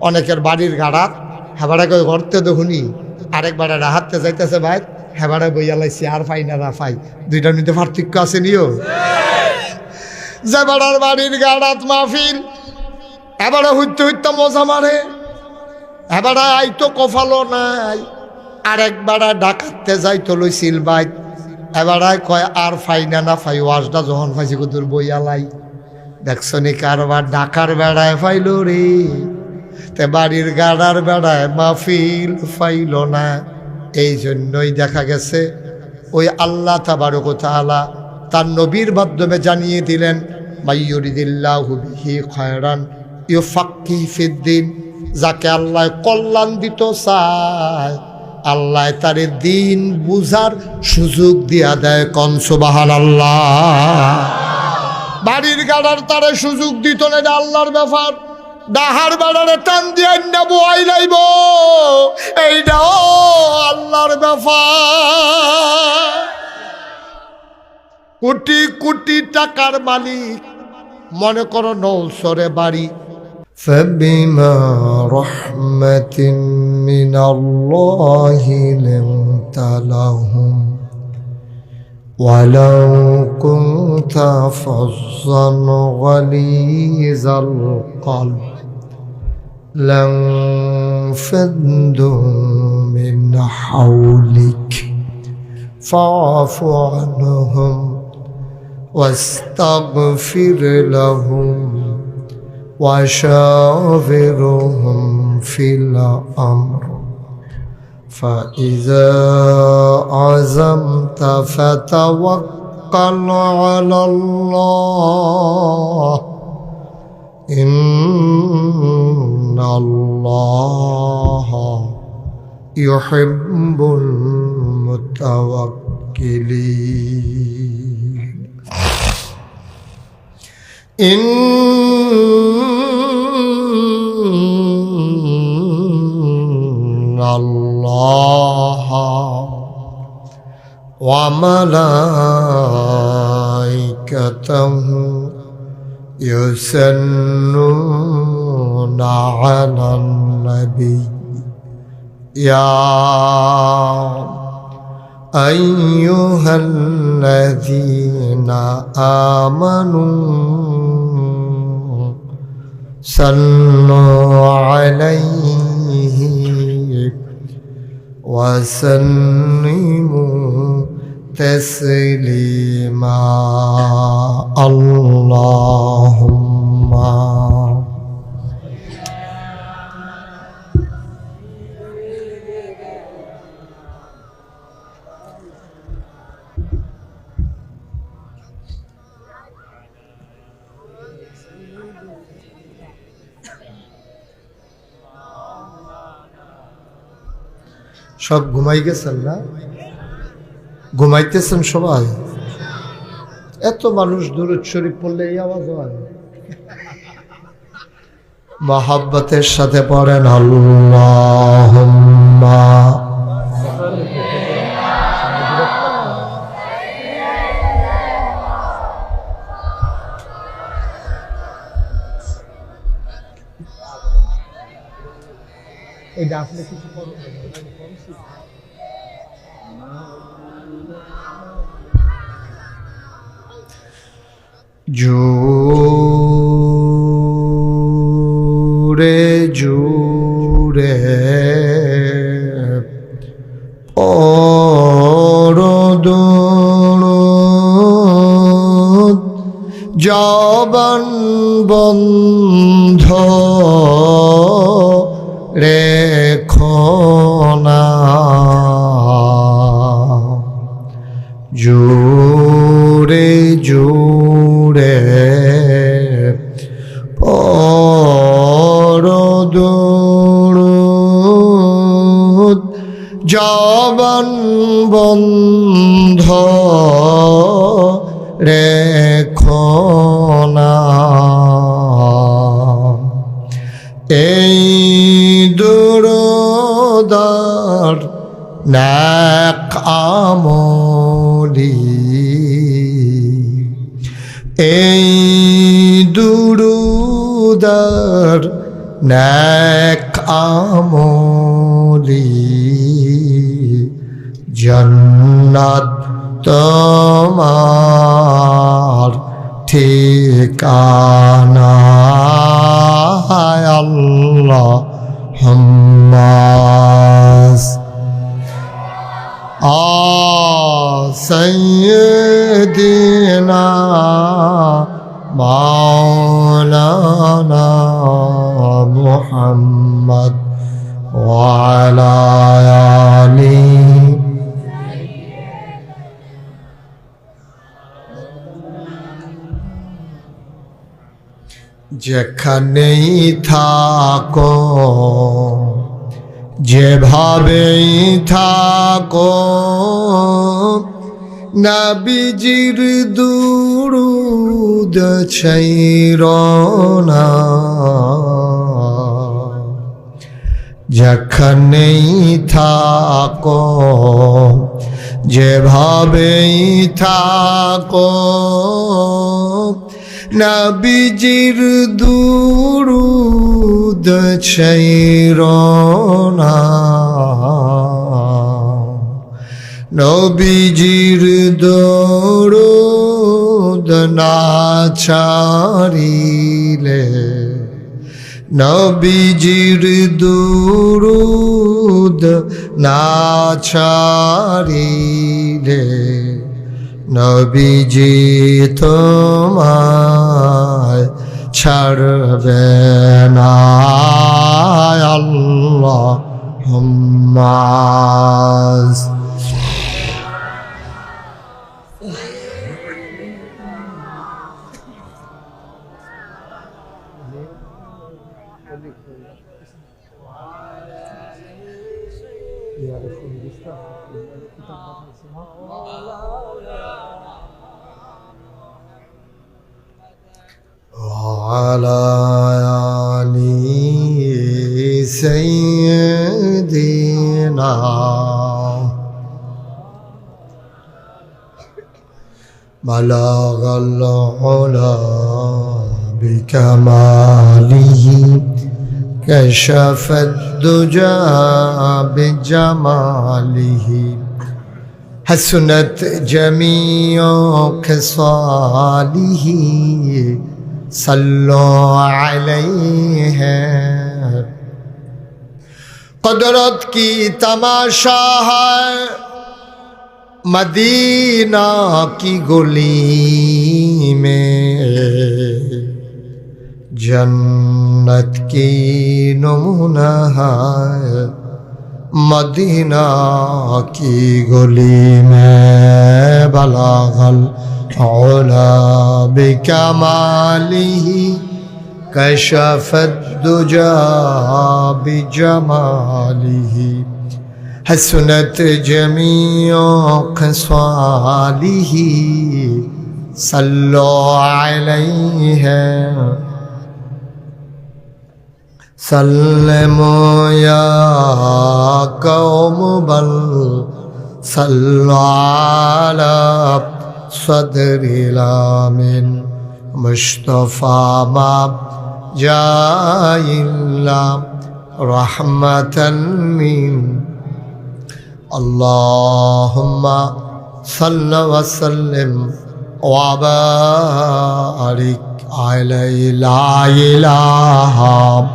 অনেকের বাড়ির গাড়াত হেবাড়াকে ঘরতে দেখুনি, আরেক বাড়া হাঁটতে যাইতেছে ভাই, হেবাড়া বইয়া লাইছি আর ফাই না ফাই, দুইটার মধ্যে পার্থক্য আছে নিও। যে বাড়ার বাড়ির গাড়াত মাহফিল, এবারে হইতে হইতে মজা মারে, এবারে আইতো কফালো নাই, আরেক বাড়া ডাকাতে যাইতো লইছিল বাইক, এবারে কয় আর ফাই না ফাই, ওয়াজটা যখন ফাইছি কতুর বইয়ালাই। দেখছো নি কারবার ডাকার বেড়ায় ফাইল রে, তে বাড়ির গাড়ার বেড়ায় মাহফিল ফাইল না। এই জন্যই দেখা গেছে ওই আল্লাহ তাবারক ওয়া তাআলা তার নবীর মাধ্যমে জানিয়ে দিলেন, মাইয়ুরিদিল্লাহু বিহি খায়রান ইউফাক্কিহু ফিদ্দিন, যাকে আল্লাহ কল্যাণ দিতে চায় আল্লাহ তারে দিন বুঝার সুযোগ দিয়া দেয়। কোন সুবহানাল্লাহ। বাড়ির গাড়ার তারে সুযোগ দিত না, এটা আল্লাহর ব্যাপার। ডাহার বাড়ারে টান দিয়ে না বই লাইব, এইটাও আল্লাহর ব্যাপার। কোটি কোটি টাকার মালিক, মনে করো নৌসরে বাড়ি, فبما رحمة من الله لنت لهم ولو كنت فظا غليظ القلب لانفضوا من حولك فاعف عنهم واستغفر لهم وشاورهم في الأمر فإذا عزمت فتوكل على الله إن الله يحب المتوكلين إن الله وملائكته يصلون على النبي يا أيها الذين آمنوا صلوا عليه وسلموا تسليما اللهم সব ঘুমাই গেছেন না? ঘুমাইতেছেন সবাই? এত মানুষ দুরূদ শরীফ পড়লে এই আওয়াজ হয়? মহব্বতের সাথে পড়েন আল্লাহুম্মা এটা আপনি কিছু করুন। জোরে জোরে পরদরুদ জবান বন্ধ রেখো না, জোরে জোরে পরদরুদ জবান বন্ধ রেখো না। এই দুরুদার নেক আমলি, এই দুরুদার নেক আমলি জান্নাত তোমার ঠিকানা আল্লাহুম্মা সাইয়্যিদিনা মাওলানা মুহাম্মদ ওয়া আলা আলিহি যেখানেই থাকো যেভাবেই থাকো নবীজির দুরূদ ছাইরো না যেখানেই থাকো যেভাবেই থাকো নবীজির দুরূদ ছাইরো না নবীজির দুরূদ না ছাড়িলে নবীজির দুরূদ না ছাড়িলে নবীজি তোমায় ছাড়বে না আল্লাহুম্মা وعلى آل سيدنا بلغ العلا بكماله كشف الدجى بجماله حسنت جميع خصاله صلوا عليه قدرت کی تماشا ہے مدینہ کی گلی میں جنت کی نمونہ ہے مدینہ کی گلی میں بلغ العلا بکمالہ کشف الدجى بجمالہ حسنت جميع خصاله صلوا عليه سلموا يا قوم بل صلوا على صدر الامين مصطفى ما جاء إلا رحمة من اللهم صل وسلم وبارك عليه لا إله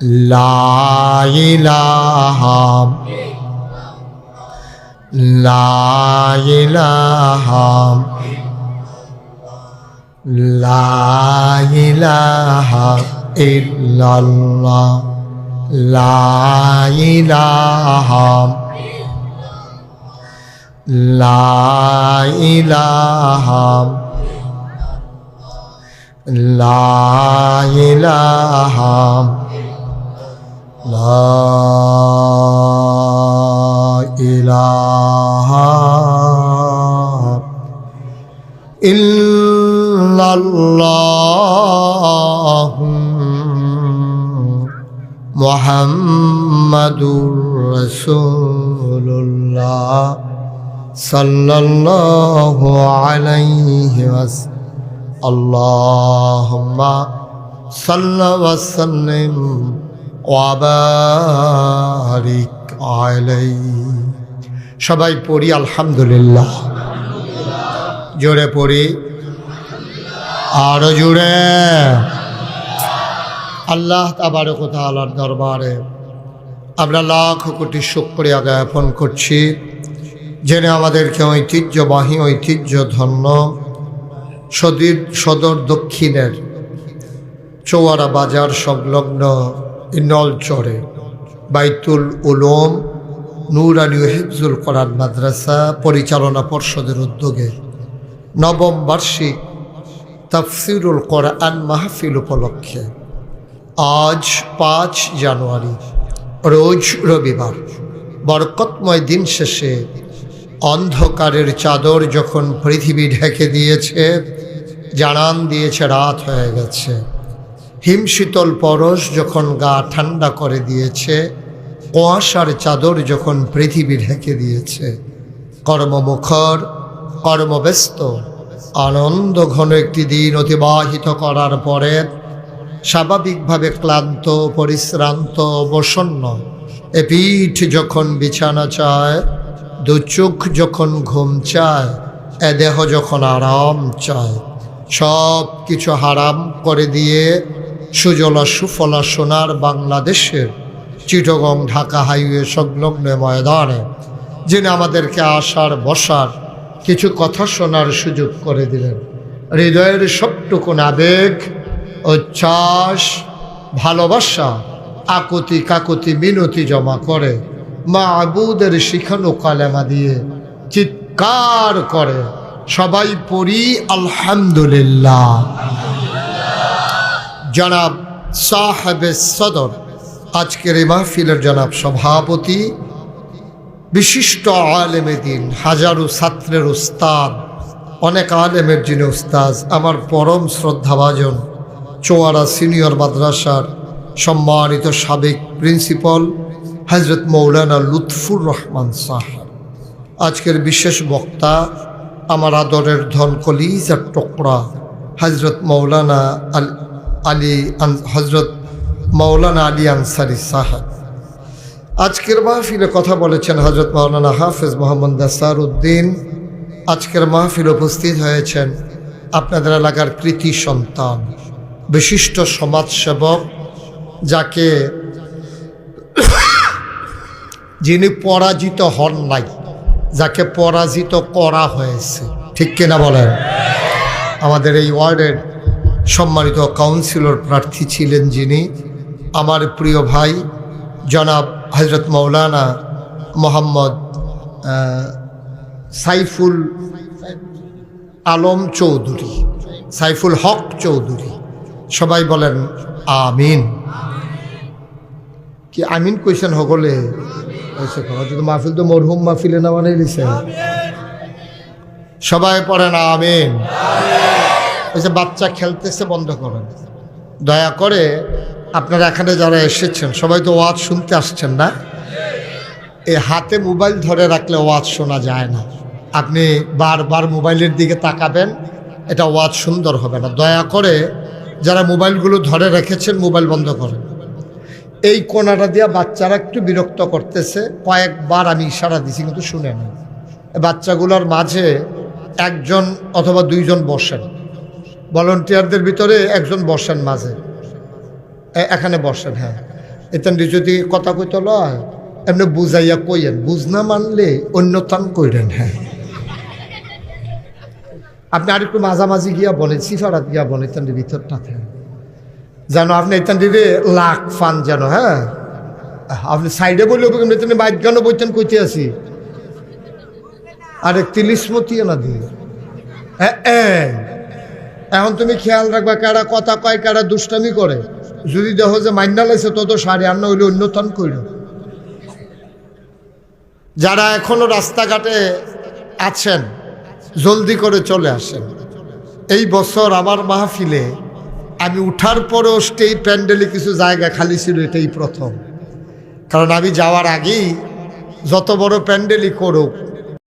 لا إله لا إله لا إله إلا الله لا إله لا إله لا إله لا إله إلا الله মুহাম্মাদুর রাসূলুল্লাহ সাল্লাল্লাহু আলাইহি ওয়াসাল্লাম আল্লাহুম্মা সাল্লা ওয়া সাল্লিম ওয়া বারিক আলাইহি। সবাই পড়ি আলহামদুলিল্লাহ। জোরে পড়ি, আরো জোরে। আল্লাহ তাবারক ওয়া তাআলার দরবারে আমরা লাখ কোটি শুকরিয়া জ্ঞাপন করছি, জেনে আমাদেরকে ঐতিহ্যবাহী ঐতিহ্যধন্য সদর দক্ষিণের চৌয়ারা বাজার সংলগ্ন নলচরে বাইতুল উলুম নুরানি হিফজুল কোরআন মাদ্রাসা পরিচালনা পর্ষদের উদ্যোগে নবম বার্ষিক তাফসিরুল কোরআন মাহফিল উপলক্ষে আজ 5 জানুয়ারি রোজ রবিবার বরকতময় দিন শেষে অন্ধকারের চাদর যখন পৃথিবী ঢেকে দিয়েছে, জানান দিয়েছে রাত হয়ে গেছে, হিমশীতল পরশ যখন গা ঠান্ডা করে দিয়েছে, কুয়াশার চাদর যখন পৃথিবী ঢেকে দিয়েছে, কর্মমুখর কর্মব্যস্ত আনন্দ ঘন একটি দিন অতিবাহিত করার পরে স্বাভাবিকভাবে ক্লান্ত পরিশ্রান্ত অবসন্ন এ পিঠ যখন বিছানা চায়, দু চোখ যখন ঘুম চায়, এ দেহ যখন আরাম চায়, সব কিছু হারাম করে দিয়ে সুজলা সুফলা সোনার বাংলাদেশের চিটগং ঢাকা হাইওয়ে সংলগ্ন ময়দানে যিনি আমাদেরকে আসার বসার কিছু কথা শোনার সুযোগ করে দিলেন, হৃদয়ের সবটুকুন আবেগ উচ্ছ্বাস ভালোবাসা আকুতি কাকুতি মিনতি জমা করে মাবুদের শিখানো কালেমা দিয়ে চিৎকার করে সবাই পড়ি আলহামদুলিল্লাহ। জনাব সাহেবে সদর আজকের এই মাহফিলের জনাব সভাপতি, বিশিষ্ট আলেমে দিন, হাজারো ছাত্রের উস্তাদ, অনেক আলেমের যিনি উস্তাদ, আমার পরম শ্রদ্ধাভাজন চৌয়ারা সিনিয়র মাদ্রাসার সম্মানিত সাবেক প্রিন্সিপাল হজরত মৌলানা লুৎফুর রহমান সাহেব, আজকের বিশেষ বক্তা আমার আদরের ধন কলিজার টুকরা হজরত মৌলানা আলী আনসারি সাহেব। আজকের মাহফিলে কথা বলেছেন হজরত মৌলানা হাফেজ মোহাম্মদ নাসার উদ্দিন। আজকের মাহফিলে উপস্থিত হয়েছেন আপনাদের এলাকার কৃতি সন্তান, বিশিষ্ট সমাজসেবক, যাকে যিনি পরাজিত হন নাই, যাকে পরাজিত করা হয়েছে, ঠিক কিনা বলেন? আমাদের এই ওয়ার্ডের সম্মানিত কাউন্সিলর প্রার্থী ছিলেন যিনি, আমার প্রিয় ভাই জনাব হজরত মৌলানা মোহাম্মদ সাইফুল আলম চৌধুরী, সাইফুল হক চৌধুরী। সবাই বলেন আমিন। কি আমিন কইছেন সকলে? মাহফিল তো মরহুম মাহফিলে না মানে দিছে, সবাই পড়েন আমিন। বাচ্চা খেলতেছে বন্ধ করেন দয়া করে। আপনারা এখানে যারা এসেছেন সবাই তো ওয়াজ শুনতে আসছেন না? এই হাতে মোবাইল ধরে রাখলে ওয়াজ শোনা যায় না। আপনি বারবার মোবাইলের দিকে তাকাবেন, এটা ওয়াজ সুন্দর হবে না। দয়া করে যারা মোবাইলগুলো ধরে রেখেছেন মোবাইল বন্ধ করেন। এই কোনাটা দিয়া বাচ্চারা একটু বিরক্ত করতেছে, কয়েকবার আমি ইশারা দিছি কিন্তু শুনে না। বাচ্চাগুলোর মাঝে একজন অথবা দুইজন বসেন, ভলান্টিয়ারদের ভিতরে একজন বসেন মাঝে, এখানে বসেন। হ্যাঁ, এতেন যদি কথা কইতে লয় এমনি বুঝাইয়া কইয়েন, বুঝ না মানলে অন্যতান কইরেন। হ্যাঁ, আপনি আর একটু মাঝামাঝি গিয়া বলেন, সিফারাত গিয়া বলেন এতানটির ভিতরটাতে যেন আপনি এতানটিরে লাখ ফান যেন। হ্যাঁ, আপনি সাইডে বললে এতানি বাইক গানও বইতেন কইতে আছি আর এক তিলিসমতি না দিয়ে। এখন তুমি খেয়াল রাখবা কারা কথা কয়, কারা দুষ্টামি করে। যদি দেখো যে মাইনা লাইছে তত সাড়ে আন্না হইলে অন্যতন কইল। যারা এখনো রাস্তাঘাটে আছেন জলদি করে চলে আসেন। এই বছর আমার মাহফিলে আমি উঠার পরেও স্টেজ প্যান্ডেলে কিছু জায়গা খালি ছিল, এটাই প্রথম। কারণ আমি যাওয়ার আগেই যত বড় প্যান্ডেলই করুক